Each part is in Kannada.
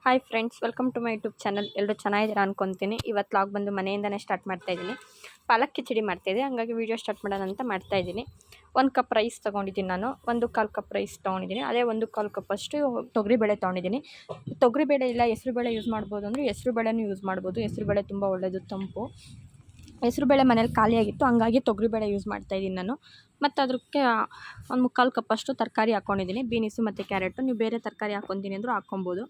Hi friends, welcome to my YouTube channel. ಎಲ್ಲರೂ ಚೆನ್ನಾಗಿದ್ದೀರಾ ಅನ್ಕೊತೀನಿ. ಇವತ್ತು ಲಾಗ್ ಬಂದು ಮನೆಯಿಂದನೇ ಸ್ಟಾರ್ಟ್ ಮಾಡ್ತಾಯಿದ್ದೀನಿ. ಪಾಲಕ್ ಕಿಚಡಿ ಮಾಡ್ತಾಯಿದ್ದೆ, ಹಂಗಾಗಿ ವೀಡಿಯೋ ಸ್ಟಾರ್ಟ್ ಮಾಡೋಣ ಅಂತ ಮಾಡ್ತಾಯಿದ್ದೀನಿ. 1 ಕಪ್ ರೈಸ್ ತೊಗೊಂಡಿದ್ದೀನಿ ನಾನು. 1/4 ಕಪ್ ರೈಸ್ ತೊಗೊಂಡಿದ್ದೀನಿ. ಅದೇ 1/4 ಕಪ್ ಅಷ್ಟು ತೊಗರಿಬೇಳೆ ತೊಗೊಂಡಿದ್ದೀನಿ. ತೊಗರಿಬೇಳೆ ಇಲ್ಲ ಹೆಸರುಬೇಳೆ ಯೂಸ್ ಮಾಡ್ಬೋದು ಅಂದರೆ ಹೆಸರುಬೇಳೆನೂ ಯೂಸ್ ಮಾಡ್ಬೋದು. ಹೆಸರುಬೇಳೆ ತುಂಬ ಒಳ್ಳೆಯದು, ತಂಪು. ಹೆಸರುಬೇಳೆ ಮನೇಲಿ ಖಾಲಿಯಾಗಿತ್ತು, ಹಂಗಾಗಿ ತೊಗರಿಬೇಳೆ ಯೂಸ್ ಮಾಡ್ತಾಯಿದ್ದೀನಿ ನಾನು. ಮತ್ತು ಅದಕ್ಕೆ 1/4 ಕಪ್ ಅಷ್ಟು ತರಕಾರಿ ಹಾಕ್ಕೊಂಡಿದ್ದೀನಿ, ಬೀನಿಸು ಮತ್ತು ಕ್ಯಾರೆಟು. ನೀವು ಬೇರೆ ತರಕಾರಿ ಹಾಕ್ಕೊತೀನಿ ಅಂದರೂ ಹಾಕ್ಕೊಬೋದು.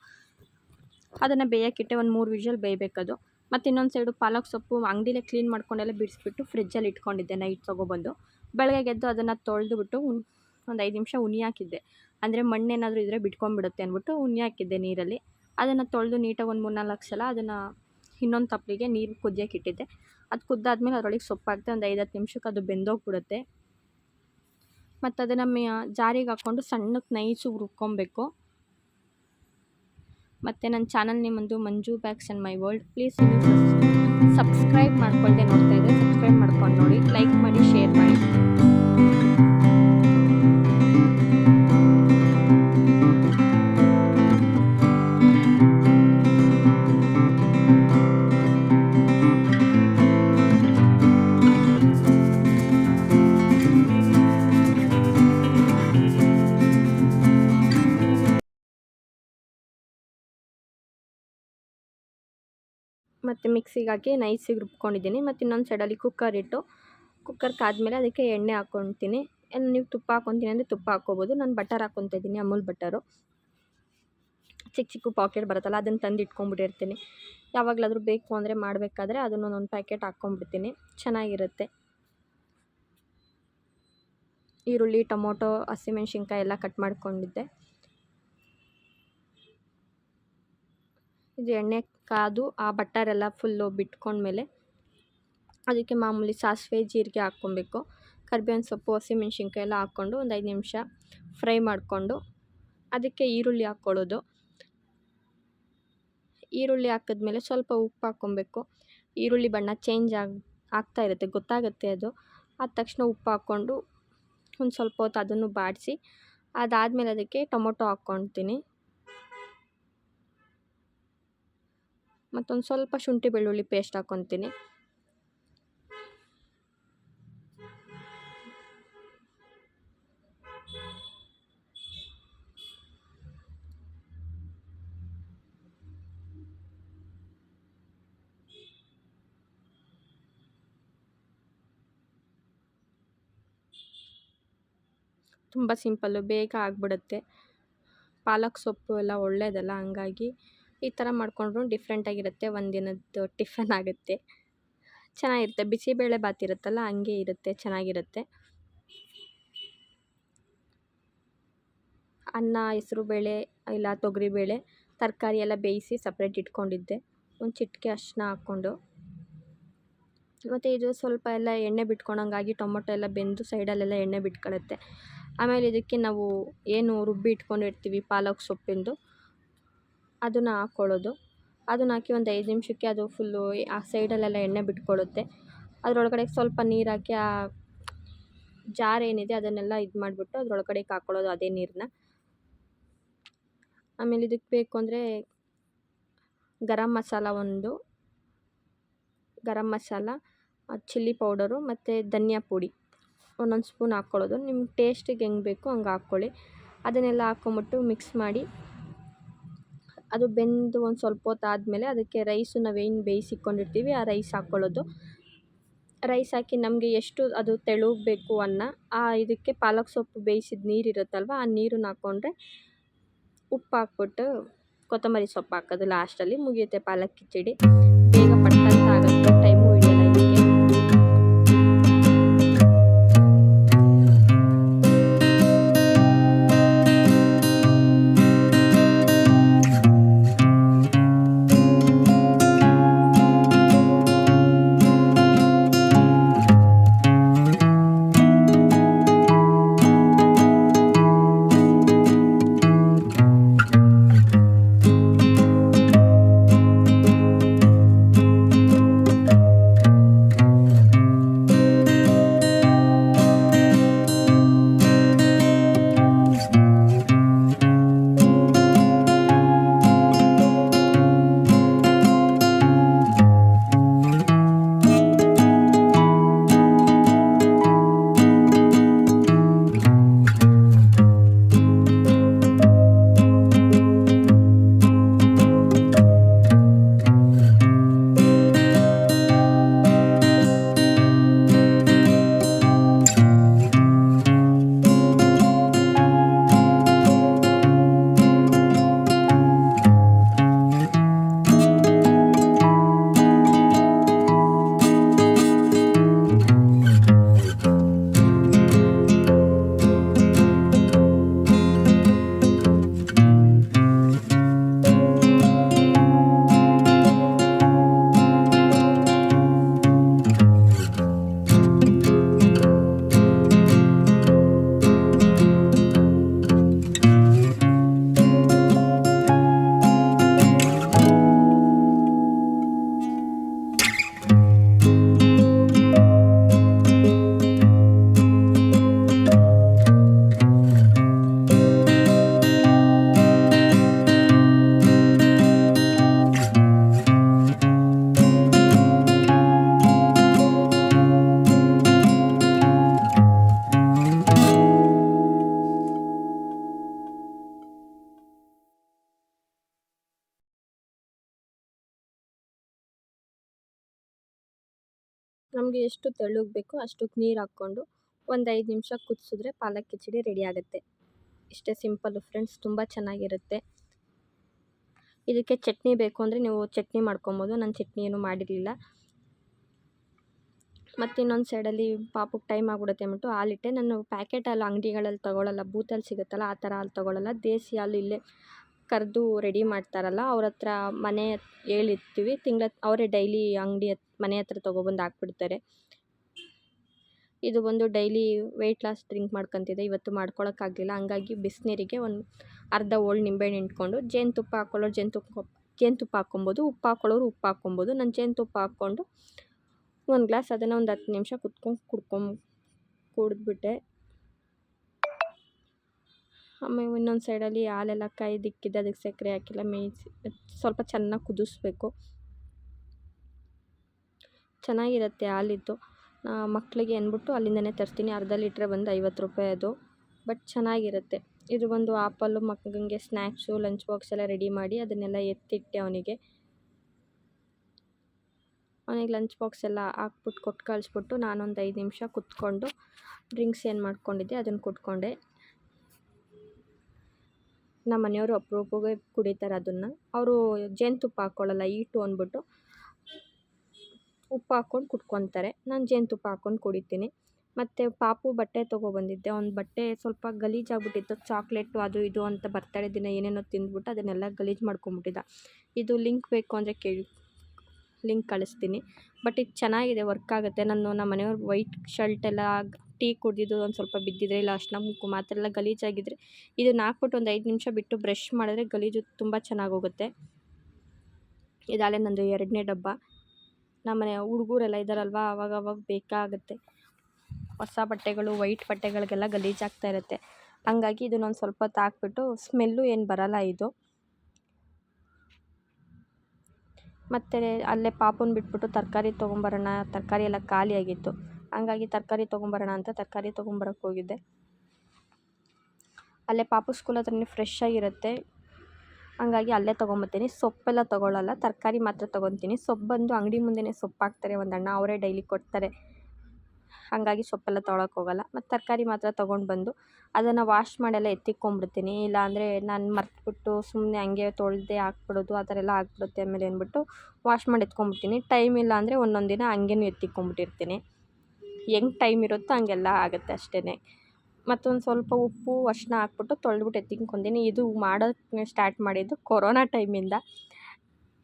ಅದನ್ನು ಬೇಯಕ್ಕಿಟ್ಟೆ, ಒಂದು 3 ವಿಷಲ್ ಬೇಯಬೇಕದು. ಮತ್ತು ಇನ್ನೊಂದು ಸೈಡು ಪಾಲಕ್ ಸೊಪ್ಪು ಅಂಗಡಿಲೇ ಕ್ಲೀನ್ ಮಾಡ್ಕೊಂಡೆಲ್ಲ ಬಿಡಿಸ್ಬಿಟ್ಟು ಫ್ರಿಜ್ಜಲ್ಲಿ ಇಟ್ಕೊಂಡಿದ್ದೆ ನೈಟ್ ತೊಗೊಬಂದು. ಬೆಳಗ್ಗೆ ಎದ್ದು ಅದನ್ನು ತೊಳೆದುಬಿಟ್ಟು ಒಂದು 5 ನಿಮಿಷ ಉನಿ ಹಾಕಿದ್ದೆ. ಅಂದರೆ ಮಣ್ಣೇನಾದರೂ ಇದ್ದರೆ ಬಿಟ್ಕೊಂಡ್ಬಿಡುತ್ತೆ ಅಂದ್ಬಿಟ್ಟು ಉನಿ ಹಾಕಿದ್ದೆ ನೀರಲ್ಲಿ. ಅದನ್ನು ತೊಳೆದು ನೀಟಾಗಿ ಒಂದು 3-4 ಸಲ ಅದನ್ನು ಇನ್ನೊಂದು ತಪ್ಪಲಿಗೆ ನೀರು ಕುದಿಯೋಕೆ ಇಟ್ಟಿದ್ದೆ. ಅದು ಕುದ್ದಾದ್ಮೇಲೆ ಅದರೊಳಗೆ ಸೊಪ್ಪು ಹಾಕ್ತೆ. ಒಂದು 5-10 ನಿಮಿಷಕ್ಕೆ ಅದು ಬೆಂದೋಗ್ಬಿಡುತ್ತೆ. ಮತ್ತು ಅದನ್ನು ಜಾರಿಗೆ ಹಾಕ್ಕೊಂಡು ಸಣ್ಣಕ್ಕೆ ನೈಸಾಗಿ ರುಬ್ಕೊಬೇಕು. ಮತ್ತು ನನ್ನ ಚಾನಲ್ ನೇಮ್ ಒಂದು Manju bags and my world. Please ನೀವು ಸಬ್ಸ್ಕ್ರೈಬ್ ಮಾಡ್ಕೊಳ್ದೆ ನೋಡ್ತಾ ಇದ್ದರೆ ಸಬ್ಸ್ಕ್ರೈಬ್ ಮಾಡ್ಕೊಂಡು ನೋಡಿ, ಲೈಕ್ ಮಾಡಿ, ಶೇರ್ ಮಾಡಿ. ಮತ್ತು ಮಿಕ್ಸಿಗೆ ಹಾಕಿ ನೈಸಿಗೆ ರುಬ್ಕೊಂಡಿದ್ದೀನಿ. ಮತ್ತು ಇನ್ನೊಂದು ಸೈಡಲ್ಲಿ ಕುಕ್ಕರ್ ಇಟ್ಟು, ಕುಕ್ಕರ್ ಕಾದ್ಮೇಲೆ ಅದಕ್ಕೆ ಎಣ್ಣೆ ಹಾಕ್ಕೊಳ್ತೀನಿ. ನೀವು ತುಪ್ಪ ಹಾಕ್ಕೊತೀನಿ ಅಂದರೆ ತುಪ್ಪ ಹಾಕ್ಕೋಬೋದು. ನಾನು ಬಟರ್ ಹಾಕ್ಕೊತಾ ಇದ್ದೀನಿ, ಅಮೂಲ್ ಬಟರು. ಚಿಕ್ಕ ಪಾಕೆಟ್ ಬರುತ್ತಲ್ಲ, ಅದನ್ನು ತಂದು ಇಟ್ಕೊಂಡ್ಬಿಟ್ಟಿರ್ತೀನಿ. ಯಾವಾಗಲಾದರೂ ಬೇಕು ಅಂದರೆ ಮಾಡಬೇಕಾದ್ರೆ ಅದನ್ನು ಒಂದು ಪ್ಯಾಕೆಟ್ ಹಾಕ್ಕೊಂಡ್ಬಿಡ್ತೀನಿ, ಚೆನ್ನಾಗಿರುತ್ತೆ. ಈರುಳ್ಳಿ, ಟೊಮೊಟೊ, ಹಸಿಮೆಣ್ಸಿನ್ಕಾಯಿ ಎಲ್ಲ ಕಟ್ ಮಾಡ್ಕೊಂಡಿದ್ದೆ. ಇದು ಎಣ್ಣೆ ಕಾದು ಆ ಬಟರೆಲ್ಲ ಫುಲ್ಲು ಬಿಟ್ಕೊಂಡ್ಮೇಲೆ ಅದಕ್ಕೆ ಮಾಮೂಲಿ ಸಾಸಿವೆ, ಜೀರಿಗೆ ಹಾಕ್ಕೊಬೇಕು. ಕರಿಬೇವಿನ ಸೊಪ್ಪು, ಹಸಿಮೆಣ್ಸಿನ್ಕಾಯಿ ಎಲ್ಲ ಹಾಕ್ಕೊಂಡು ಒಂದು 5 ನಿಮಿಷ ಫ್ರೈ ಮಾಡಿಕೊಂಡು ಅದಕ್ಕೆ ಈರುಳ್ಳಿ ಹಾಕ್ಕೊಳ್ಳೋದು. ಈರುಳ್ಳಿ ಹಾಕಿದ್ಮೇಲೆ ಸ್ವಲ್ಪ ಉಪ್ಪು ಹಾಕ್ಕೊಬೇಕು. ಈರುಳ್ಳಿ ಬಣ್ಣ ಚೇಂಜ್ ಆಗ್ತಾ ಇರುತ್ತೆ, ಗೊತ್ತಾಗುತ್ತೆ ಅದು. ಆದ ತಕ್ಷಣ ಉಪ್ಪು ಹಾಕ್ಕೊಂಡು ಒಂದು ಸ್ವಲ್ಪ ಹೊತ್ತು ಅದನ್ನು ಬಾಡಿಸಿ, ಅದಾದಮೇಲೆ ಅದಕ್ಕೆ ಟೊಮೊಟೊ ಹಾಕ್ಕೊಳ್ತೀನಿ. ಮತ್ತೊಂದು ಸ್ವಲ್ಪ ಶುಂಠಿ ಬೆಳ್ಳುಳ್ಳಿ ಪೇಸ್ಟ್ ಹಾಕ್ಕೊತೀನಿ. ತುಂಬ ಸಿಂಪಲ್ಲು, ಬೇಗ ಆಗಿಬಿಡುತ್ತೆ. ಪಾಲಕ್ ಸೊಪ್ಪು ಎಲ್ಲ ಒಳ್ಳೆಯದಲ್ಲ, ಹಂಗಾಗಿ ಈ ಥರ ಮಾಡಿಕೊಂಡ್ರು ಡಿಫ್ರೆಂಟಾಗಿರುತ್ತೆ. ಒಂದಿನದ್ದು ಟಿಫನ್ ಆಗುತ್ತೆ, ಚೆನ್ನಾಗಿರುತ್ತೆ. ಬಿಸಿಬೇಳೆ ಬಾತ್ ಇರುತ್ತಲ್ಲ, ಹಂಗೆ ಇರುತ್ತೆ, ಚೆನ್ನಾಗಿರುತ್ತೆ. ಅನ್ನ, ಹೆಸರುಬೇಳೆ ಇಲ್ಲ ತೊಗರಿಬೇಳೆ, ತರಕಾರಿ ಎಲ್ಲ ಬೇಯಿಸಿ ಸಪ್ರೇಟ್ ಇಟ್ಕೊಂಡಿದ್ದೆ. ಒಂದು ಚಿಟಿಕೆ ಅರಿಶಿನ ಹಾಕ್ಕೊಂಡು, ಮತ್ತು ಇದು ಸ್ವಲ್ಪ ಎಲ್ಲ ಎಣ್ಣೆ ಬಿಟ್ಕೊಂಡಂಗಾಗಿ ಟೊಮೊಟೊ ಎಲ್ಲ ಬೆಂದು ಸೈಡಲ್ಲೆಲ್ಲ ಎಣ್ಣೆ ಬಿಟ್ಕೊಳ್ಳುತ್ತೆ. ಆಮೇಲೆ ಇದಕ್ಕೆ ನಾವು ಏನು ರುಬ್ಬಿ ಇಟ್ಕೊಂಡಿರ್ತೀವಿ ಪಾಲಕ್ ಸೊಪ್ಪಿಂದು, ಅದನ್ನು ಹಾಕ್ಕೊಳ್ಳೋದು. ಅದನ್ನು ಹಾಕಿ ಒಂದು 5 ನಿಮಿಷಕ್ಕೆ ಅದು ಫುಲ್ಲು ಆ ಸೈಡಲ್ಲೆಲ್ಲ ಎಣ್ಣೆ ಬಿಟ್ಕೊಳ್ಳುತ್ತೆ. ಅದರೊಳಗಡೆ ಸ್ವಲ್ಪ ನೀರು ಹಾಕಿ ಆ ಜಾರ್ ಏನಿದೆ ಅದನ್ನೆಲ್ಲ ಇದು ಮಾಡಿಬಿಟ್ಟು ಅದರೊಳಗಡೆ ಹಾಕ್ಕೊಳ್ಳೋದು, ಅದೇ ನೀರನ್ನ. ಆಮೇಲೆ ಇದಕ್ಕೆ ಬೇಕು ಅಂದರೆ ಗರಂ ಮಸಾಲ, ಚಿಲ್ಲಿ ಪೌಡರು ಮತ್ತು ಧನಿಯಾ ಪುಡಿ ಒಂದೊಂದು ಸ್ಪೂನ್ ಹಾಕ್ಕೊಳ್ಳೋದು. ನಿಮ್ಗೆ ಟೇಸ್ಟಿಗೆ ಹೆಂಗೆ ಬೇಕು ಹಂಗೆ ಹಾಕ್ಕೊಳ್ಳಿ. ಅದನ್ನೆಲ್ಲ ಹಾಕ್ಕೊಂಬಿಟ್ಟು ಮಿಕ್ಸ್ ಮಾಡಿ, ಅದು ಬೆಂದು ಒಂದು ಸ್ವಲ್ಪ ಹೊತ್ತು ಆದಮೇಲೆ ಅದಕ್ಕೆ ರೈಸು ನಾವೇನು ಬೇಯಿಸಿಕೊಂಡಿರ್ತೀವಿ ಆ ರೈಸ್ ಹಾಕ್ಕೊಳ್ಳೋದು. ರೈಸ್ ಹಾಕಿ ನಮಗೆ ಎಷ್ಟು ಅದು ತೆಳುಗಬೇಕು ಇದಕ್ಕೆ ಪಾಲಕ್ ಸೊಪ್ಪು ಬೇಯಿಸಿದ ನೀರಿರುತ್ತಲ್ವ, ಆ ನೀರನ್ನ ಹಾಕ್ಕೊಂಡ್ರೆ ಉಪ್ಪು ಹಾಕ್ಬಿಟ್ಟು ಕೊತ್ತಂಬರಿ ಸೊಪ್ಪು ಹಾಕೋದು ಲಾಸ್ಟಲ್ಲಿ, ಮುಗಿಯುತ್ತೆ ಪಾಲಕ್ ಕಿಚಡಿ. ಬೇಗ ಪಟ್ಟಂತ ಆಗುತ್ತೆ, ಟೈಮು ಹಿಡಿಯಲ್ಲ ಇದಕ್ಕೆ. ನಮಗೆ ಎಷ್ಟು ತೆಳ್ಳಗೆ ಬೇಕೋ ಅಷ್ಟಕ್ಕೆ ನೀರು ಹಾಕ್ಕೊಂಡು ಒಂದು 5 ನಿಮಿಷ ಕುದಿಸಿದ್ರೆ ಪಾಲಕ್ ಕಿಚಡಿ ರೆಡಿ ಆಗುತ್ತೆ. ಇಷ್ಟೇ ಸಿಂಪಲ್ಲು ಫ್ರೆಂಡ್ಸ್, ತುಂಬ ಚೆನ್ನಾಗಿರುತ್ತೆ. ಇದಕ್ಕೆ ಚಟ್ನಿ ಬೇಕು ಅಂದರೆ ನೀವು ಚಟ್ನಿ ಮಾಡ್ಕೊಬೋದು. ನಾನು ಚಟ್ನಿ ಏನೂ ಮಾಡಿರಲಿಲ್ಲ. ಮತ್ತು ಇನ್ನೊಂದು ಸೈಡಲ್ಲಿ ಪಾಪುಗೆ ಟೈಮ್ ಆಗಿಬಿಡುತ್ತೆ ಅಂದ್ಬಿಟ್ಟು ಹಾಲಿಟ್ಟೆ. ನಾನು ಪ್ಯಾಕೆಟ್ ಹಾಲು ಅಂಗಡಿಗಳಲ್ಲಿ ತೊಗೊಳ್ಳಲ್ಲ, ಬೂತಲ್ಲಿ ಸಿಗುತ್ತಲ್ಲ ಆ ಥರ ಹಾಲು ತೊಗೊಳ್ಳಲ್ಲ. ದೇಸಿ ಹಾಲು ಇಲ್ಲೇ ಕರೆದು ರೆಡಿ ಮಾಡ್ತಾರಲ್ಲ ಅವ್ರ ಹತ್ರ ಮನೆ ಹೇಳಿರ್ತೀವಿ, ಅವರೇ ಡೈಲಿ ಅಂಗಡಿ ಮನೆ ಹತ್ರ ತೊಗೊಬಂದು ಹಾಕ್ಬಿಡ್ತಾರೆ. ಇದು ಬಂದು ಡೈಲಿ ವೆಯ್ಟ್ ಲಾಸ್ ಡ್ರಿಂಕ್ ಮಾಡ್ಕೊತಿದ್ದೆ. ಇವತ್ತು ಮಾಡ್ಕೊಳಕ್ಕಾಗಲಿಲ್ಲ, ಹಂಗಾಗಿ ಬಿಸಿನೀರಿಗೆ ಒಂದು ಅರ್ಧ ಹೋಳು ನಿಂಬೆಹಣ್ಣು ಹಿಂಡ್ಕೊಂಡು ಜೇನುತುಪ್ಪ ಹಾಕ್ಕೊಳ್ಳೋರು ಜೇನುತುಪ್ಪ ಹಾಕ್ಕೊಬೋದು, ಉಪ್ಪು ಹಾಕ್ಕೊಳ್ಳೋರು ಉಪ್ಪು ಹಾಕ್ಕೊಬೋದು. ನಾನು ಜೇನುತುಪ್ಪ ಹಾಕ್ಕೊಂಡು ಒಂದು ಗ್ಲಾಸ್ ಅದನ್ನು ಒಂದು 10 ನಿಮಿಷ ಕುಡಿದ್ಬಿಟ್ಟೆ. ಆಮೇಲೆ ಇನ್ನೊಂದು ಸೈಡಲ್ಲಿ ಹಾಲೆಲ್ಲ ಕಾಯ್ದಿಕ್ಕಿದ್ದೆ, ಅದಕ್ಕೆ ಸಕ್ಕರೆ ಹಾಕಿಲ್ಲ, ಮೇಯಿಸಿ ಸ್ವಲ್ಪ ಚೆನ್ನಾಗಿ ಕುದಿಸ್ಬೇಕು. ಚೆನ್ನಾಗಿರುತ್ತೆ ಹಾಲಿದ್ದು. ಮಕ್ಕಳಿಗೆ ಅಂದ್ಬಿಟ್ಟು ಅಲ್ಲಿಂದನೇ ತರಿಸ್ತೀನಿ. ಅರ್ಧ ಲೀಟ್ರ್ ಬಂದು 50 ರೂಪಾಯಿ ಅದು, ಬಟ್ ಚೆನ್ನಾಗಿರುತ್ತೆ. ಇದು ಒಂದು ಆಪಲ್ಲು ಮಕ್ಕಳಿಗೆ ಸ್ನ್ಯಾಕ್ಸು ಲಂಚ್ ಬಾಕ್ಸ್ ಎಲ್ಲ ರೆಡಿ ಮಾಡಿ ಅದನ್ನೆಲ್ಲ ಎತ್ತಿಟ್ಟೆ. ಅವನಿಗೆ ಲಂಚ್ ಬಾಕ್ಸ್ ಎಲ್ಲ ಹಾಕ್ಬಿಟ್ಟು ಕೊಟ್ಟು ಕಳಿಸ್ಬಿಟ್ಟು ನಾನೊಂದು 5 ನಿಮಿಷ ಕುತ್ಕೊಂಡು ಡ್ರಿಂಕ್ಸ್ ಏನು ಮಾಡ್ಕೊಂಡಿದ್ದೆ ಅದನ್ನು ಕುಟ್ಕೊಂಡೆ. ನಮ್ಮ ಮನೆಯವರು ಅಪರೂಪಕ್ಕೆ ಕುಡಿತಾರೆ ಅದನ್ನು. ಅವರು ಜೇನುತುಪ್ಪ ಹಾಕ್ಕೊಳ್ಳಲ್ಲ, ಈಟು ಅಂದ್ಬಿಟ್ಟು ಉಪ್ಪು ಹಾಕ್ಕೊಂಡು ಕುಟ್ಕೊತಾರೆ. ನಾನು ಜೇನುತುಪ್ಪ ಹಾಕ್ಕೊಂಡು ಕುಡಿತೀನಿ. ಮತ್ತು ಪಾಪು ಬಟ್ಟೆ ತೊಗೊಬಂದಿದ್ದೆ. ಒಂದು ಬಟ್ಟೆ ಸ್ವಲ್ಪ ಗಲೀಜಾಗ್ಬಿಟ್ಟಿತ್ತು, ಚಾಕ್ಲೇಟು ಅದು ಇದು ಅಂತ ಬರ್ತಡೇ ದಿನ ಏನೇನೋ ತಿಂದ್ಬಿಟ್ಟು ಅದನ್ನೆಲ್ಲ ಗಲೀಜು ಮಾಡ್ಕೊಂಬಿಟ್ಟಿದ್ದ. ಇದು ಲಿಂಕ್ ಬೇಕು ಅಂದರೆ ಕೇಳಿ, ಲಿಂಕ್ ಕಳಿಸ್ತೀನಿ. ಬಟ್ ಇದು ಚೆನ್ನಾಗಿದೆ, ವರ್ಕ್ ಆಗುತ್ತೆ. ನಮ್ಮ ಮನೆಯವ್ರು ವೈಟ್ ಶರ್ಟೆಲ್ಲ ಟೀ ಕುಡಿದಿದ್ದು ಒಂದು ಸ್ವಲ್ಪ ಬಿದ್ದಿದ್ರೆ ಇಲ್ಲ ಅರ್ಶಿನ ಕುಂಕುಮ ಆ ಥರ ಎಲ್ಲ ಗಲೀಜಾಗಿದ್ದರೆ ಇದನ್ನು ಹಾಕ್ಬಿಟ್ಟು ಒಂದು 5 ನಿಮಿಷ ಬಿಟ್ಟು ಬ್ರಷ್ ಮಾಡಿದ್ರೆ ಗಲೀಜು ತುಂಬ ಚೆನ್ನಾಗಿ ಹೋಗುತ್ತೆ. ಇದಾಗಲೇ ನಂದು 2ನೇ ಡಬ್ಬ. ನಮ್ಮನೆ ಹುಡುಗರೆಲ್ಲ ಇದ್ದಾರಲ್ವ, ಅವಾಗವಾಗ ಬೇಕಾಗುತ್ತೆ. ಹೊಸ ಬಟ್ಟೆಗಳು ವೈಟ್ ಬಟ್ಟೆಗಳಿಗೆಲ್ಲ ಗಲೀಜಾಗ್ತಾ ಇರುತ್ತೆ. ಹಂಗಾಗಿ ಇದನ್ನೊಂದು ಸ್ವಲ್ಪ ಹೊತ್ತು ಹಾಕ್ಬಿಟ್ಟು, ಸ್ಮೆಲ್ಲು ಏನು ಬರಲ್ಲ ಇದು. ಮತ್ತು ಅಲ್ಲೇ ಪಾಪುನ ಬಿಟ್ಬಿಟ್ಟು ತರಕಾರಿ ತೊಗೊಂಬರೋಣ, ತರಕಾರಿ ಎಲ್ಲ ಖಾಲಿಯಾಗಿತ್ತು. ಹಂಗಾಗಿ ತರಕಾರಿ ತೊಗೊಂಬರೋಣ ಅಂತ ತರಕಾರಿ ತೊಗೊಂಬರೋಕ್ಕೆ ಹೋಗಿದ್ದೆ. ಅಲ್ಲೇ ಪಾಪು ಸ್ಕೂಲ್ ಹತ್ರನೇ ಫ್ರೆಶ್ ಆಗಿರುತ್ತೆ, ಹಂಗಾಗಿ ಅಲ್ಲೇ ತೊಗೊಂಬರ್ತೀನಿ. ಸೊಪ್ಪೆಲ್ಲ ತೊಗೊಳ್ಳಲ್ಲ, ತರಕಾರಿ ಮಾತ್ರ ತೊಗೊತೀನಿ. ಸೊಪ್ಪು ಬಂದು ಅಂಗಡಿ ಮುಂದೆನೇ ಸೊಪ್ಪು ಹಾಕ್ತಾರೆ ಒಂದಣ್ಣ, ಅವರೇ ಡೈಲಿ ಕೊಡ್ತಾರೆ. ಹಾಗಾಗಿ ಸೊಪ್ಪೆಲ್ಲ ತೊಗೊಳಕ್ಕೆ ಹೋಗಲ್ಲ. ಮತ್ತು ತರಕಾರಿ ಮಾತ್ರ ತೊಗೊಂಡು ಬಂದು ಅದನ್ನು ವಾಶ್ ಮಾಡೆಲ್ಲ ಎತ್ತಿಕ್ಕೊಂಬಿಡ್ತೀನಿ. ಇಲ್ಲಾಂದರೆ ನಾನು ಮರ್ತ್ಬಿಟ್ಟು ಸುಮ್ಮನೆ ಹಂಗೆ ತೊಳೆದೇ ಹಾಕ್ಬಿಡೋದು ಆ ಥರ ಎಲ್ಲ ಆಗ್ಬಿಡುತ್ತೆ. ಆಮೇಲೆ ಅಂದ್ಬಿಟ್ಟು ವಾಶ್ ಮಾಡಿ ಎತ್ಕೊಂಬಿಡ್ತೀನಿ. ಟೈಮ್ ಇಲ್ಲ ಅಂದರೆ ಒಂದೊಂದು ದಿನ ಹಂಗೇನೂ ಎತ್ತಿಕ್ಕೊಂಬಿಟ್ಟಿರ್ತೀನಿ. ಹೆಂಗೆ ಟೈಮ್ ಇರುತ್ತೋ ಹಂಗೆಲ್ಲ ಆಗುತ್ತೆ ಅಷ್ಟೇ. ಮತ್ತೊಂದು ಸ್ವಲ್ಪ ಉಪ್ಪು ಅರಿಶಿನ ಹಾಕ್ಬಿಟ್ಟು ತೊಳೆದ್ಬಿಟ್ಟು ಎತ್ತಿಕ್ಕೊಂತೀನಿ. ಇದು ಮಾಡೋಕ್ಕೆ ಸ್ಟಾರ್ಟ್ ಮಾಡಿದ್ದು ಕೊರೋನಾ ಟೈಮಿಂದ.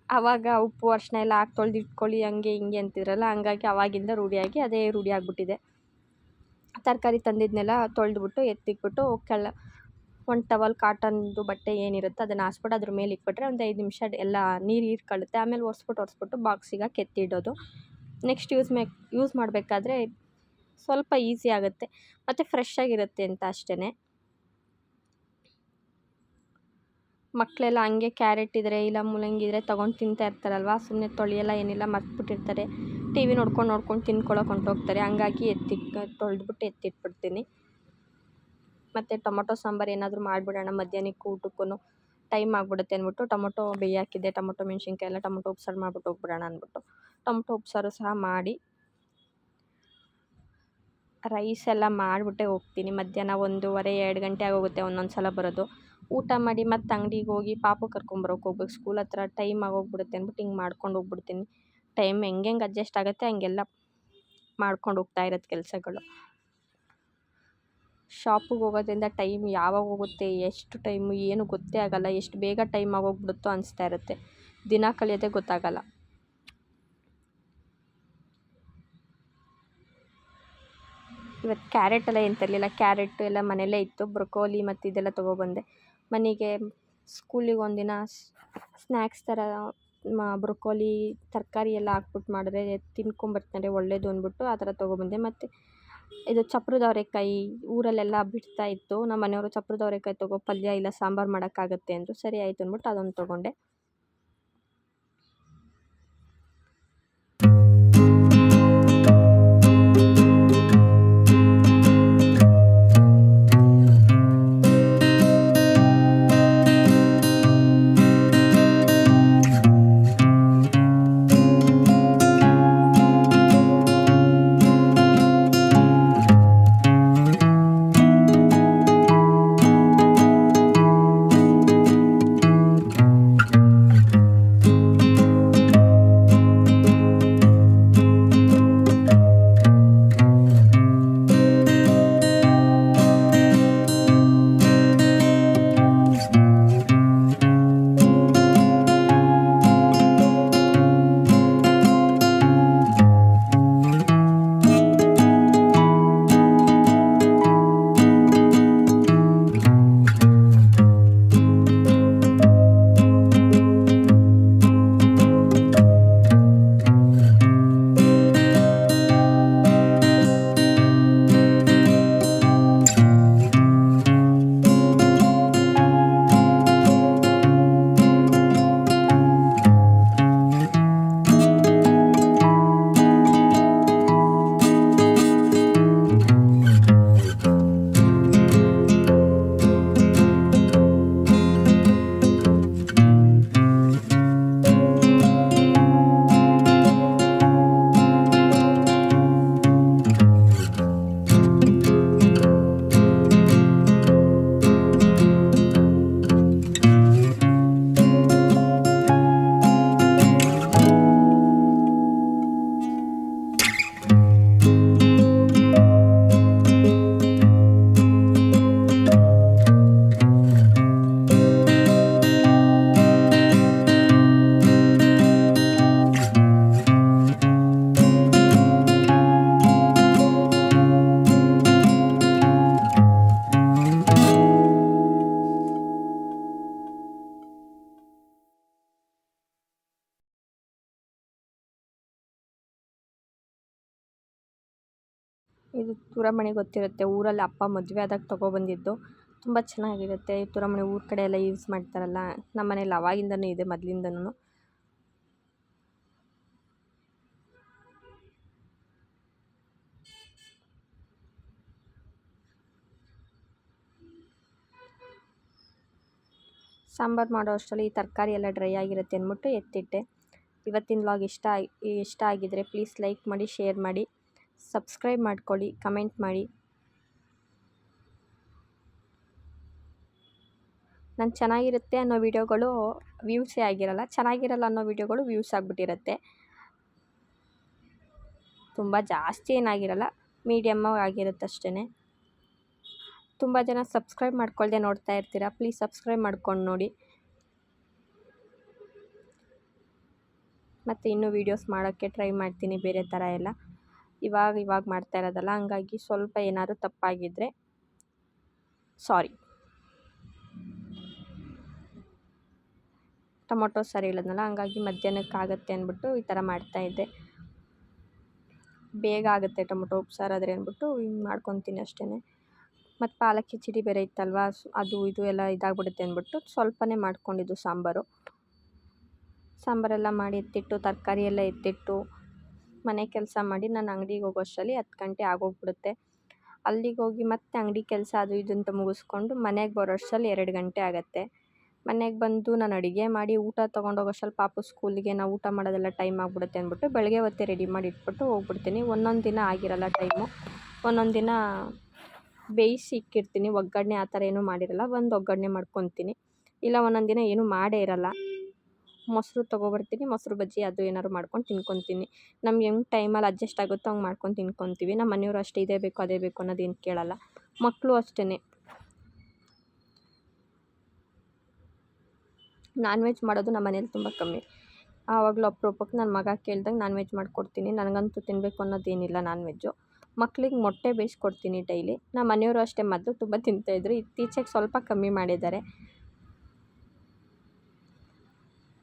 ಆವಾಗ ಉಪ್ಪು ಅರಿಶಿನ ಎಲ್ಲ ಹಾಕಿ ತೊಳೆದಿಟ್ಕೊಳ್ಳಿ ಹಂಗೆ ಹಿಂಗೆ ಅಂತಿದ್ರಲ್ಲ, ಹಂಗಾಗಿ ಆವಾಗಿಂದ ರೂಢಿಯಾಗಿ ಅದೇ ರೂಢಿ ಆಗಿಬಿಟ್ಟಿದೆ. ತರಕಾರಿ ತಂದಿದ್ದನ್ನೆಲ್ಲ ತೊಳೆದ್ಬಿಟ್ಟು ಎತ್ತಿಕ್ಬಿಟ್ಟು ಒಂದು ಟವಲ್ ಕಾಟನ್ದು ಬಟ್ಟೆ ಏನಿರುತ್ತೆ ಅದನ್ನು ಹಾಸ್ಬಿಟ್ಟು ಅದ್ರ ಮೇಲೆ ಇಕ್ಬಿಟ್ರೆ ಒಂದು 5 ನಿಮಿಷ ಎಲ್ಲ ನೀರು ಹೀರ್ಕೊಳ್ಳುತ್ತೆ. ಆಮೇಲೆ ಒರೆಸ್ಬಿಟ್ಟು ಬಾಕ್ಸಿಗೆ ಹಾಕಿ ಎತ್ತಿಡೋದು. ನೆಕ್ಸ್ಟ್ ಯೂಸ್ ಮಾಡಬೇಕಾದ್ರೆ ಸ್ವಲ್ಪ ಈಸಿ ಆಗುತ್ತೆ ಮತ್ತು ಫ್ರೆಶ್ ಆಗಿರುತ್ತೆ ಅಂತ ಅಷ್ಟೇ. ಮಕ್ಕಳೆಲ್ಲ ಹಂಗೆ ಕ್ಯಾರೆಟ್ ಇದ್ದರೆ ಇಲ್ಲ ಮೂಲಂಗಿ ಇದ್ದರೆ ತೊಗೊಂಡು ತಿಂತಾ ಇರ್ತಾರಲ್ವ, ಸುಮ್ಮನೆ ತೊಳೆಯಲ್ಲ ಏನಿಲ್ಲ ಮರ್ತ್ಬಿಟ್ಟಿರ್ತಾರೆ. ಟಿ ವಿ ನೋಡ್ಕೊಂಡು ತಿನ್ಕೊಳ್ಳೋಕೆ ಹೊಂಟೋಗ್ತಾರೆ. ಹಂಗಾಗಿ ತೊಳೆದ್ಬಿಟ್ಟು ಎತ್ತಿಟ್ಬಿಡ್ತೀನಿ. ಮತ್ತು ಟೊಮೊಟೊ ಸಾಂಬಾರು ಏನಾದರೂ ಮಾಡಿಬಿಡೋಣ ಮಧ್ಯಾಹ್ನಕ್ಕೆ ಊಟಕ್ಕೂ ಟೈಮ್ ಆಗಿಬಿಡುತ್ತೆ ಅಂದ್ಬಿಟ್ಟು ಟೊಮೊಟೊ ಬೇಯಾಕಿದ್ದೆ. ಟೊಮೊಟೊ ಮೆಣಸಿನ್ಕಾಯಿ ಎಲ್ಲ ಟೊಮೊಟೊ ಉಪ್ಸಾರು ಮಾಡಿಬಿಟ್ಟು ಹೋಗ್ಬಿಡೋಣ ಅಂದ್ಬಿಟ್ಟು ಟೊಮೊಟೊ ಉಪ್ಸಾರು ಸಹ ಮಾಡಿ ರೈಸ್ ಎಲ್ಲ ಮಾಡಿಬಿಟ್ಟೆ ಹೋಗ್ತೀನಿ. ಮಧ್ಯಾಹ್ನ 1:30-2 ಗಂಟೆ ಆಗೋಗುತ್ತೆ ಒಂದೊಂದು ಸಲ ಬರೋದು. ಊಟ ಮಾಡಿ ಮತ್ತು ಅಂಗಡಿಗೆ ಹೋಗಿ ಪಾಪು ಕರ್ಕೊಂಬರೋಕೆ ಹೋಗ್ಬೇಕು. ಸ್ಕೂಲ್ ಹತ್ರ ಟೈಮ್ ಆಗೋಗ್ಬಿಡುತ್ತೆ ಅಂದ್ಬಿಟ್ಟು ಹಿಂಗೆ ಮಾಡ್ಕೊಂಡು ಹೋಗ್ಬಿಡ್ತೀನಿ. ಟೈಮ್ ಹೆಂಗೆ ಅಡ್ಜಸ್ಟ್ ಆಗುತ್ತೆ ಹಂಗೆಲ್ಲ ಮಾಡ್ಕೊಂಡು ಹೋಗ್ತಾ ಇರೋದು ಕೆಲಸಗಳು. ಶಾಪಿಗೆ ಹೋಗೋದ್ರಿಂದ ಟೈಮ್ ಯಾವಾಗ ಹೋಗುತ್ತೆ, ಎಷ್ಟು ಟೈಮು ಏನು ಗೊತ್ತೇ ಆಗೋಲ್ಲ. ಎಷ್ಟು ಬೇಗ ಟೈಮ್ ಆಗೋಗ್ಬಿಡುತ್ತೋ ಅನಿಸ್ತಾ ಇರುತ್ತೆ. ದಿನ ಕಳೆಯೋದೇ ಗೊತ್ತಾಗಲ್ಲ. ಇವತ್ತು ಕ್ಯಾರೆಟ್ ಎಲ್ಲ ಏನು ತರಲಿಲ್ಲ, ಕ್ಯಾರೆಟು ಎಲ್ಲ ಮನೆಯಲ್ಲೇ ಇತ್ತು. ಬ್ರೊಕೋಲಿ ಮತ್ತು ಇದೆಲ್ಲ ತೊಗೊಬಂದೆ. ಮನೆಗೆ ಸ್ಕೂಲಿಗೆ ಒಂದಿನ ಸ್ನ್ಯಾಕ್ಸ್ ಥರ ಬ್ರೊಕೋಲಿ ತರಕಾರಿ ಎಲ್ಲ ಹಾಕ್ಬಿಟ್ಟು ಮಾಡಿದ್ರೆ ತಿನ್ಕೊಂಬರ್ತಾರೆ ಒಳ್ಳೇದು ಅಂದ್ಬಿಟ್ಟು ಆ ಥರ ತೊಗೊಬಂದೆ. ಮತ್ತು ಇದು ಚಪ್ರದ ಅವರೆಕಾಯಿ ಊರಲ್ಲೆಲ್ಲ ಬಿಡ್ತಾ ಇತ್ತು. ನಮ್ಮ ಮನೆಯವರು ಚಪ್ರದ ಅವರೆಕಾಯಿ ತೊಗೋ, ಪಲ್ಯ ಇಲ್ಲ ಸಾಂಬಾರು ಮಾಡೋಕ್ಕಾಗತ್ತೆ ಅಂದರು. ಸರಿ ಆಯಿತು ಅಂದ್ಬಿಟ್ಟು ಅದೊಂದು ತೊಗೊಂಡೆ. ಇದು ತುರಮಣಿ ಗೊತ್ತಿರುತ್ತೆ, ಊರಲ್ಲಿ ಅಪ್ಪ ಮದುವೆ ಆದಾಗ ತೊಗೊಬಂದಿದ್ದು. ತುಂಬ ಚೆನ್ನಾಗಿರುತ್ತೆ ಈ ತುರಮಣಿ, ಊರ ಕಡೆ ಎಲ್ಲ ಯೂಸ್ ಮಾಡ್ತಾರಲ್ಲ. ನಮ್ಮ ಮನೇಲಿ ಅವಾಗಿಂದನೂ ಇದೆ, ಮೊದಲಿಂದನೂ. ಸಾಂಬಾರು ಮಾಡೋ ಅಷ್ಟರಲ್ಲಿ ಈ ತರಕಾರಿ ಎಲ್ಲ ಡ್ರೈ ಆಗಿರುತ್ತೆ ಅಂದ್ಬಿಟ್ಟು ಎತ್ತಿಟ್ಟೆ. ಇವತ್ತಿನ ವ್ಲಾಗ್ ಇಷ್ಟ ಆಗಿದ್ರೆ ಪ್ಲೀಸ್ ಲೈಕ್ ಮಾಡಿ, ಶೇರ್ ಮಾಡಿ, ಸಬ್ಸ್ಕ್ರೈಬ್ ಮಾಡ್ಕೊಳ್ಳಿ, ಕಮೆಂಟ್ ಮಾಡಿ. ನಾನು ಚೆನ್ನಾಗಿರುತ್ತೆ ಅನ್ನೋ ವೀಡಿಯೋಗಳು ವ್ಯೂಸೇ ಆಗಿರಲ್ಲ, ಚೆನ್ನಾಗಿರಲ್ಲ ಅನ್ನೋ ವೀಡಿಯೋಗಳು ವ್ಯೂಸ್ ಆಗಿಬಿಟ್ಟಿರುತ್ತೆ. ತುಂಬ ಜಾಸ್ತಿ ಏನಾಗಿರಲ್ಲ, ಮೀಡಿಯಮ್ ಆಗಿರುತ್ತೆ ಅಷ್ಟೇ. ತುಂಬ ಜನ ಸಬ್ಸ್ಕ್ರೈಬ್ ಮಾಡ್ಕೊಳ್ದೆ ನೋಡ್ತಾ ಇರ್ತೀರಾ, ಪ್ಲೀಸ್ ಸಬ್ಸ್ಕ್ರೈಬ್ ಮಾಡ್ಕೊಂಡು ನೋಡಿ. ಮತ್ತು ಇನ್ನೂ ವೀಡಿಯೋಸ್ ಮಾಡೋಕ್ಕೆ ಟ್ರೈ ಮಾಡ್ತೀನಿ ಬೇರೆ ಥರ ಎಲ್ಲ. ಇವಾಗ ಮಾಡ್ತಾ ಇರೋದಲ್ಲ, ಹಂಗಾಗಿ ಸ್ವಲ್ಪ ಏನಾದರೂ ತಪ್ಪಾಗಿದ್ದರೆ ಸಾರಿ. ಟೊಮೊಟೊ ಸರಿ ಇಲ್ಲದ್ನಲ್ಲ, ಹಂಗಾಗಿ ಮಧ್ಯಾಹ್ನಕ್ಕಾಗತ್ತೆ ಅಂದ್ಬಿಟ್ಟು ಈ ಥರ ಮಾಡ್ತಾಯಿದ್ದೆ. ಬೇಗ ಆಗುತ್ತೆ ಟೊಮೊಟೊ ಉಪ್ಸಾರು ಆದರೆ ಅಂದ್ಬಿಟ್ಟು ಹಿಂಗೆ ಮಾಡ್ಕೊತೀನಿ ಅಷ್ಟೇ. ಮತ್ತು ಪಾಲಕ್ ಕಿಚಡಿ ಬೇರೆ ಇತ್ತಲ್ವ, ಅದು ಇದು ಎಲ್ಲ ಇದಾಗ್ಬಿಡುತ್ತೆ ಅಂದ್ಬಿಟ್ಟು ಸ್ವಲ್ಪನೇ ಮಾಡ್ಕೊಂಡಿದ್ದು ಸಾಂಬಾರೆಲ್ಲ ಮಾಡಿ ಎತ್ತಿಟ್ಟು, ತರಕಾರಿ ಎಲ್ಲ ಎತ್ತಿಟ್ಟು, ಮನೆ ಕೆಲಸ ಮಾಡಿ ನಾನು ಅಂಗಡಿಗೆ ಹೋಗೋ ಅಷ್ಟರಲ್ಲಿ 10 ಗಂಟೆ ಆಗೋಗ್ಬಿಡುತ್ತೆ. ಅಲ್ಲಿಗೆ ಹೋಗಿ ಮತ್ತೆ ಅಂಗಡಿ ಕೆಲಸ ಅದು ಇದು ಅಂತ ಮುಗಿಸ್ಕೊಂಡು ಮನೆಗೆ ಬರೋ ಅಷ್ಟರಲ್ಲಿ 2 ಗಂಟೆ ಆಗುತ್ತೆ. ಮನೆಗೆ ಬಂದು ನಾನು ಅಡುಗೆ ಮಾಡಿ ಊಟ ತೊಗೊಂಡೋಗೋ ಅಷ್ಟರಲ್ಲಿ ಪಾಪು ಸ್ಕೂಲಿಗೆ ನಾವು ಊಟ ಮಾಡೋದೆಲ್ಲ ಟೈಮ್ ಆಗಿಬಿಡುತ್ತೆ ಅಂದ್ಬಿಟ್ಟು ಬೆಳಗ್ಗೆ ಹೊತ್ತೇ ರೆಡಿ ಮಾಡಿ ಇಟ್ಬಿಟ್ಟು ಹೋಗ್ಬಿಡ್ತೀನಿ. ಒಂದೊಂದು ದಿನ ಆಗಿರಲ್ಲ ಟೈಮು, ಒಂದೊಂದು ದಿನ ಬೇಯಿಸಿ ಇಕ್ಕಿರ್ತೀನಿ, ಒಗ್ಗರಣೆ ಆ ಥರ ಏನೂ ಮಾಡಿರಲ್ಲ, ಒಂದು ಒಗ್ಗರಣೆ ಮಾಡ್ಕೊತೀನಿ. ಇಲ್ಲ ಒಂದೊಂದು ದಿನ ಏನೂ ಮಾಡೇ ಇರಲ್ಲ, ಮೊಸರು ತೊಗೊಬರ್ತೀನಿ, ಮೊಸರು ಬಜ್ಜಿ ಅದು ಏನಾದ್ರು ಮಾಡ್ಕೊಂಡು ತಿನ್ಕೊತೀನಿ. ನಮ್ಗೆ ಹೆಂಗೆ ಟೈಮಲ್ಲಿ ಅಡ್ಜಸ್ಟ್ ಆಗುತ್ತೋ ಹಂಗೆ ಮಾಡ್ಕೊಂಡು ತಿನ್ಕೊತೀವಿ. ನಮ್ಮ ಮನೆಯವರು ಅಷ್ಟೇ ಇದೇ ಬೇಕು ಅದೇ ಬೇಕು ಅನ್ನೋದೇನು ಕೇಳಲ್ಲ. ಮಕ್ಕಳು ಅಷ್ಟೇ. ನಾನ್ ವೆಜ್ ಮಾಡೋದು ನಮ್ಮ ಮನೇಲಿ ತುಂಬ ಕಮ್ಮಿ. ಆವಾಗಲೂ ಅಪರೂಪಕ್ಕೆ ನನ್ನ ಮಗ ಕೇಳಿದಾಗ ನಾನ್ ವೆಜ್ ಮಾಡಿಕೊಡ್ತೀನಿ. ನನಗಂತೂ ತಿನ್ನಬೇಕು ಅನ್ನೋದೇನಿಲ್ಲ ನಾನ್ ವೆಜ್ಜು. ಮಕ್ಳಿಗೆ ಮೊಟ್ಟೆ ಬೇಯಿಸ್ಕೊಡ್ತೀನಿ ಡೈಲಿ. ನಮ್ಮ ಮನೆಯವರು ಅಷ್ಟೇ, ಮೊದಲು ತುಂಬ ತಿಂತಾಯಿದ್ರು, ಇತ್ತೀಚೆಗೆ ಸ್ವಲ್ಪ ಕಮ್ಮಿ ಮಾಡಿದ್ದಾರೆ.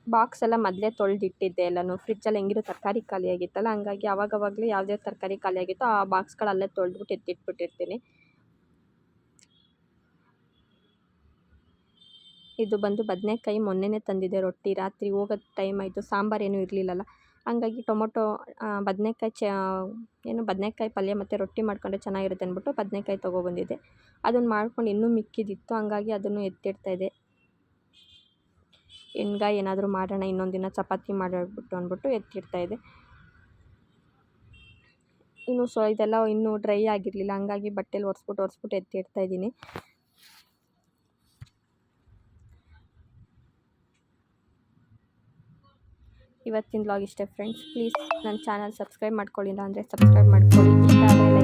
ಬಾಕ್ಸ್ ಎಲ್ಲ ಮೊದಲೇ ತೊಳೆದಿಟ್ಟಿದ್ದೆ ಎಲ್ಲನೂ. ಫ್ರಿಜ್ಜಲ್ಲಿ ಹೆಂಗಿರೋ ತರಕಾರಿ ಖಾಲಿಯಾಗಿತ್ತಲ್ಲ, ಹಂಗಾಗಿ ಆವಾಗವಾಗಲೇ ಯಾವುದೇ ತರಕಾರಿ ಖಾಲಿಯಾಗಿತ್ತೋ ಆ ಬಾಕ್ಸ್ಗಳಲ್ಲೇ ತೊಳೆದ್ಬಿಟ್ಟು ಎತ್ತಿಟ್ಬಿಟ್ಟಿರ್ತೀನಿ. ಇದು ಬಂದು ಬದನೆಕಾಯಿ ಮೊನ್ನೆನೇ ತಂದಿದ್ದೆ ರೊಟ್ಟಿ. ರಾತ್ರಿ ಹೋಗೋ ಟೈಮ್ ಆಯಿತು, ಸಾಂಬಾರೇನೂ ಇರಲಿಲ್ಲಲ್ಲ, ಹಂಗಾಗಿ ಟೊಮೊಟೊ ಬದನೆಕಾಯಿ ಪಲ್ಯ ಮತ್ತು ರೊಟ್ಟಿ ಮಾಡ್ಕೊಂಡ್ರೆ ಚೆನ್ನಾಗಿರುತ್ತೆ ಅಂದ್ಬಿಟ್ಟು ಬದನೆಕಾಯಿ ತೊಗೊಬಂದಿದ್ದೆ. ಅದನ್ನು ಮಾಡ್ಕೊಂಡು ಇನ್ನೂ ಮಿಕ್ಕಿದಿತ್ತು, ಹಂಗಾಗಿ ಅದನ್ನು ಎತ್ತಿಡ್ತಾಯಿದ್ದೆ. ಎಣ್ಗಾಯಿ ಏನಾದರೂ ಮಾಡೋಣ, ಇನ್ನೊಂದು ದಿನ ಚಪಾತಿ ಮಾಡಿಬಿಟ್ಟು ಅಂದ್ಬಿಟ್ಟು ಎತ್ತಿಡ್ತಾಯಿದ್ದೆ. ಇದೆಲ್ಲ ಇನ್ನೂ ಡ್ರೈ ಆಗಿರಲಿಲ್ಲ, ಹಂಗಾಗಿ ಬಟ್ಟೆಲಿ ಒರೆಸ್ಬಿಟ್ಟು ಎತ್ತಿಡ್ತಾಯಿದ್ದೀನಿ. ಇವತ್ತಿನ ವ್ಲಾಗ್ ಇಷ್ಟೇ ಫ್ರೆಂಡ್ಸ್. ಪ್ಲೀಸ್ ನನ್ನ ಚಾನಲ್ ಸಬ್ಸ್ಕ್ರೈಬ್ ಮಾಡ್ಕೊಳ್ಳಿಲ್ಲ ಅಂದರೆ ಸಬ್ಸ್ಕ್ರೈಬ್ ಮಾಡ್ಕೊಳ್ಳಿ. ಇಷ್ಟ ಆದರೆ